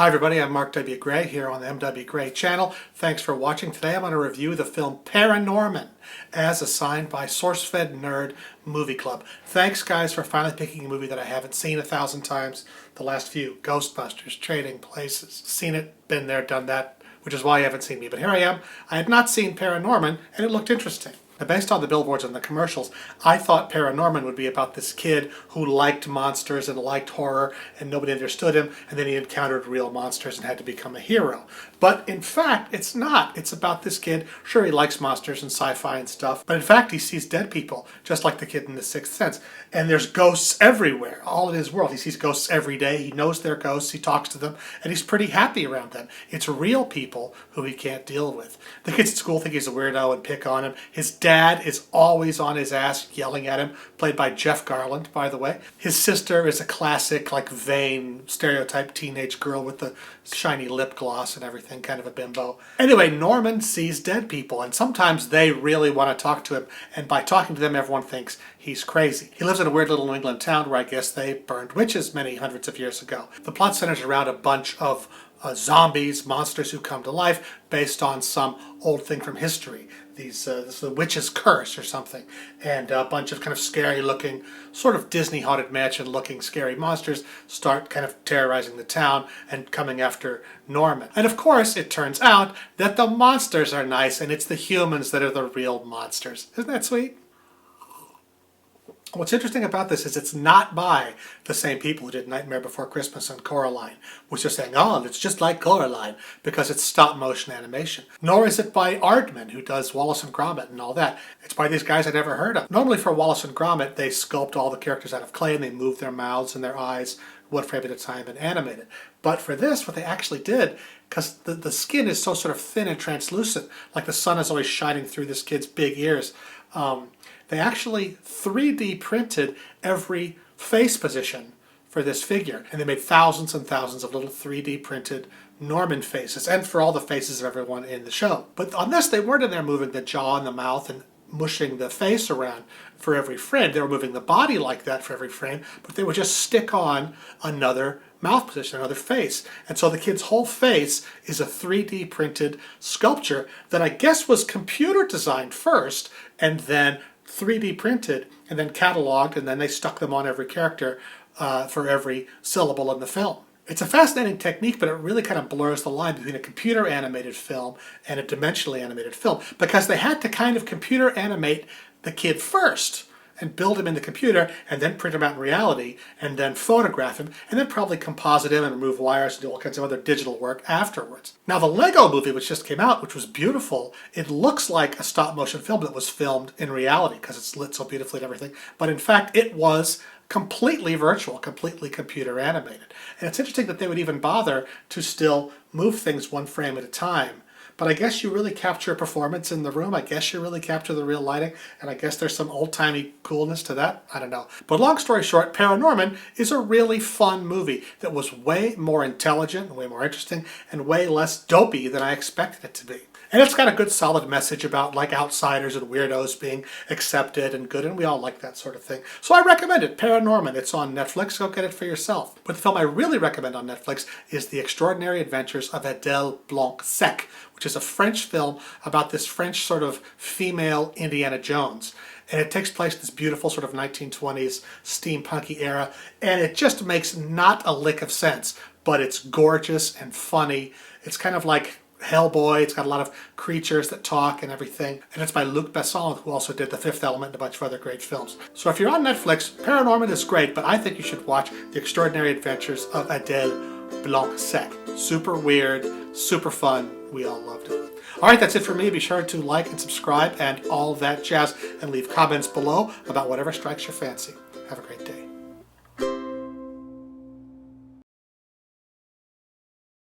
Hi everybody, I'm Mark W. Gray here on the MW Gray channel. Thanks for watching. Today I'm going to review the film Paranorman as assigned by SourceFed Nerd Movie Club. Thanks guys for finally picking a movie that I haven't seen 1,000 times. The last few, Ghostbusters, Trading Places. Seen it, been there, done that, which is why you haven't seen me. But here I am. I had not seen Paranorman and it looked interesting. Now, based on the billboards and the commercials, I thought Paranorman would be about this kid who liked monsters and liked horror and nobody understood him, and then he encountered real monsters and had to become a hero. But in fact, it's not. It's about this kid. Sure, he likes monsters and sci-fi and stuff, but in fact, he sees dead people, just like the kid in The Sixth Sense. And there's ghosts everywhere, all in his world. He sees ghosts every day. He knows they're ghosts. He talks to them, and he's pretty happy around them. It's real people who he can't deal with. The kids at school think he's a weirdo and pick on him. His dad is always on his ass, yelling at him, played by Jeff Garland, by the way. His sister is a classic, like, vain, stereotype teenage girl with the shiny lip gloss and everything, kind of a bimbo. Anyway, Norman sees dead people, and sometimes they really want to talk to him, and by talking to them, everyone thinks he's crazy. He lives in a weird little New England town where I guess they burned witches many hundreds of years ago. The plot centers around a bunch of zombies, monsters who come to life based on some old thing from history. This is the witch's curse or something. And a bunch of kind of scary looking, sort of Disney Haunted Mansion looking scary monsters start kind of terrorizing the town and coming after Norman. And of course, it turns out that the monsters are nice and it's the humans that are the real monsters. Isn't that sweet? What's interesting about this is it's not by the same people who did Nightmare Before Christmas and Coraline, which are saying, oh, it's just like Coraline, because it's stop-motion animation. Nor is it by Aardman, who does Wallace and Gromit and all that. It's by these guys I'd never heard of. Normally for Wallace and Gromit, they sculpt all the characters out of clay and they move their mouths and their eyes one frame at a time and animate it. But for this, what they actually did, because the skin is so sort of thin and translucent, like the sun is always shining through this kid's big ears, they actually 3D printed every face position for this figure. And they made thousands and thousands of little 3D printed Norman faces, and for all the faces of everyone in the show. But on this, they weren't in there moving the jaw and the mouth and mushing the face around for every frame. They were moving the body like that for every frame, but they would just stick on another mouth position, another face. And so the kid's whole face is a 3D printed sculpture that I guess was computer designed first, and then 3D printed, and then cataloged, and then they stuck them on every character for every syllable in the film. It's a fascinating technique, but it really kind of blurs the line between a computer animated film and a dimensionally animated film, because they had to kind of computer animate the kid first and build him in the computer and then print him out in reality and then photograph him and then probably composite him and remove wires and do all kinds of other digital work afterwards. Now the Lego movie, which just came out, which was beautiful, it looks like a stop motion film that was filmed in reality because it's lit so beautifully and everything, but in fact it was completely virtual, completely computer animated. And it's interesting that they would even bother to still move things one frame at a time. But I guess you really capture a performance in the room. I guess you really capture the real lighting. And I guess there's some old-timey coolness to that. I don't know. But long story short, Paranorman is a really fun movie that was way more intelligent, and way more interesting, and way less dopey than I expected it to be. And it's got a good solid message about like outsiders and weirdos being accepted and good, and we all like that sort of thing. So I recommend it, Paranorman. It's on Netflix. Go get it for yourself. But the film I really recommend on Netflix is The Extraordinary Adventures of Adele Blanc-Sec, which is a French film about this French sort of female Indiana Jones. And it takes place in this beautiful sort of 1920s steampunky era, and it just makes not a lick of sense, but it's gorgeous and funny. It's kind of like Hellboy. It's got a lot of creatures that talk and everything. And it's by Luc Besson, who also did The Fifth Element and a bunch of other great films. So if you're on Netflix, Paranorman is great, but I think you should watch The Extraordinary Adventures of Adele Blanc-Sec. Super weird, super fun. We all loved it. All right, that's it for me. Be sure to like and subscribe and all that jazz, and leave comments below about whatever strikes your fancy. Have a great day.